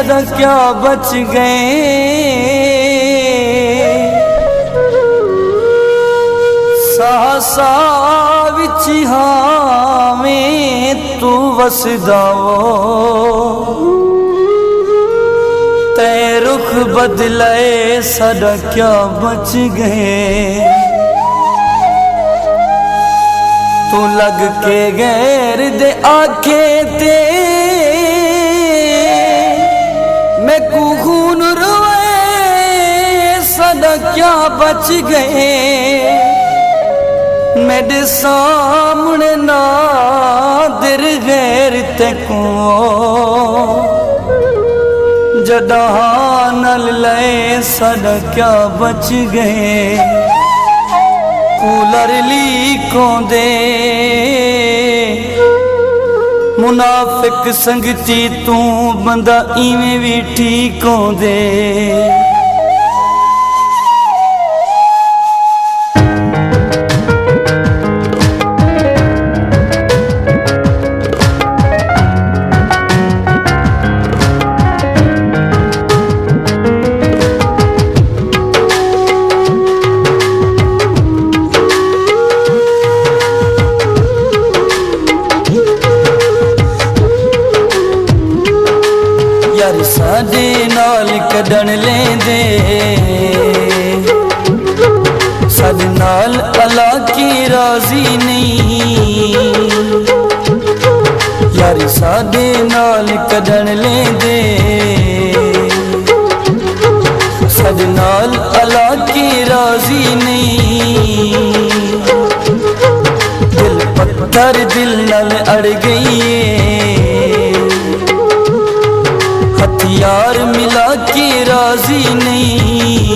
सदा क्या बच गए। साहसा विच हावें तू वसदा ते रुख बदले सदा क्या बच गए। तू लग के गैर दे आखे ते मैं को खून रोए सदा क्या बच गए। मेरे सामने नादिर गैर ते को जदा नल ले सदा क्या बच गए। कूलर लीकों दे मुनाफिक संगती तू बंदा इवें भी ठीक होंदे। यार साडे नाल कदन लेंदे साडे नाल अल्लाह की राजी नहीं। यार साडे नाल कदन लेंदे साडे नाल अल्लाह की राजी नहीं। दिल पत्थर दिल नाल अड़ गई यार मिला के राजी नहीं।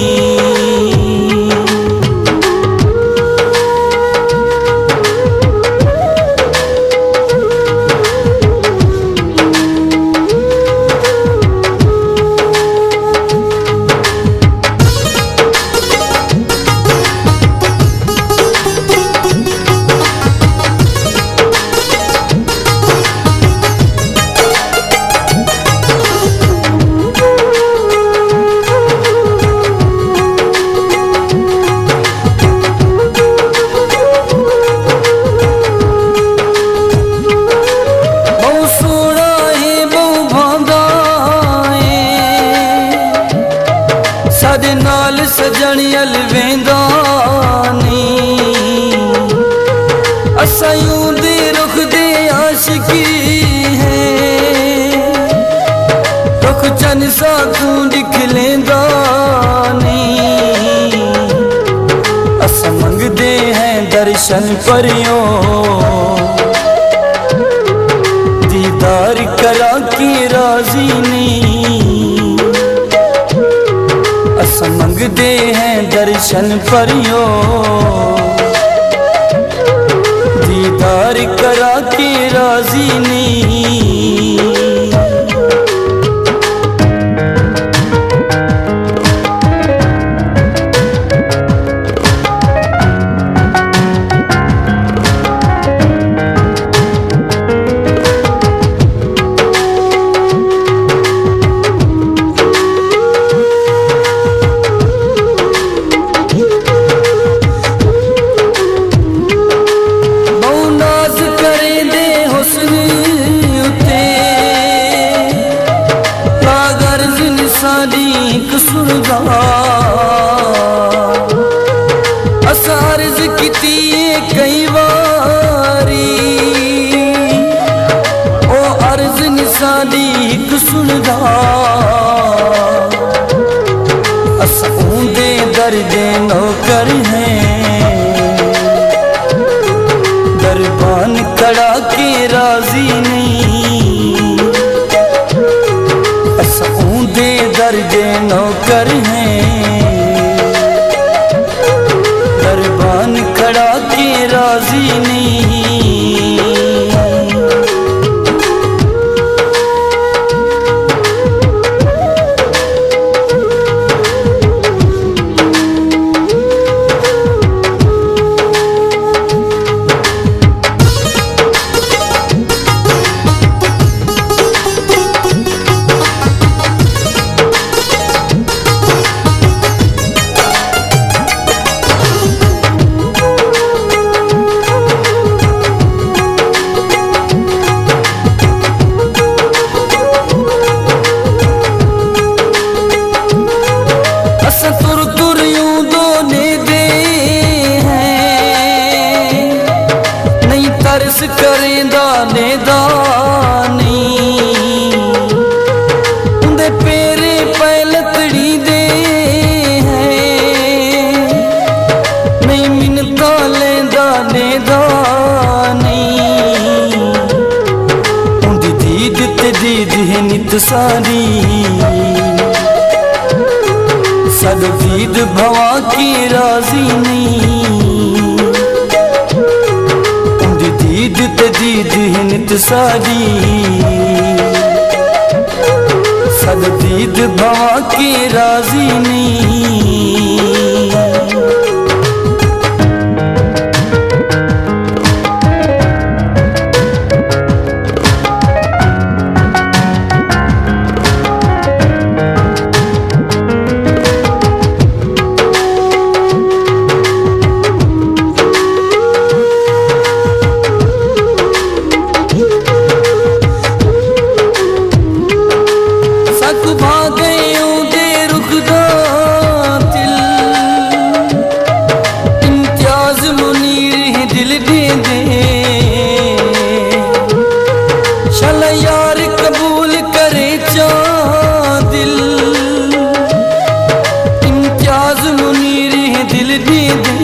साडे नाल सजन अलवेंदा नी असां यूं दे रुख दे आशिकी है। रुख चन सा तू दिख लेंदा नी असां मंगदे हैं दर्शन परियों दीदार करा के राजी नहीं। असां मंगदे हैं दर्शन परियों दीदार करा के राजी नहीं। असां अर्ज़ कीती कई वारी ओ अर्ज़ निसानी हिक सुनदा। असां ऊंदे दर्दे नौकर हैं दरबान कड़ा के राजी नहीं। असां ऊंदे दर्दे नौकर हैं दरबान खड़ा के राजी नहीं। मिन्नता लेंदा देदा नहीं, उंदी दीद ते दीद है नित सारी, सद दीद भवा की राजी नहीं, उंदी दीद ते दीद है नित सारी, सद दीद भवा की राजी नहीं। यार कबूल करे चा दिल, इम्तियाज मुनीर है दिल दे दे,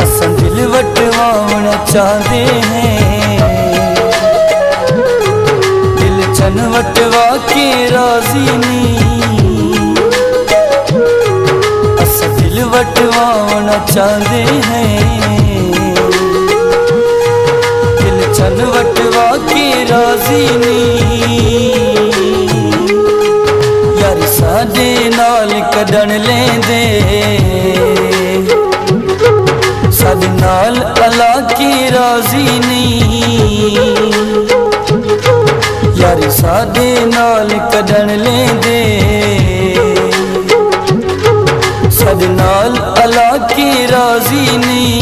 असा दिल वटवावना चाहते हैं, दिल चन वटवा के राजी नहीं, असा दिल वटवावना चाहते हैं, चन वटवा के राजी नहीं। यार साडे नाल कदन लेंदे, साडे नाल अला के राजी नहीं, यार साडे नाल कदन लेंदे, साडे नाल अला के राजी नहीं।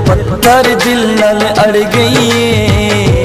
पत्थर दिल नाल अड़ गई है,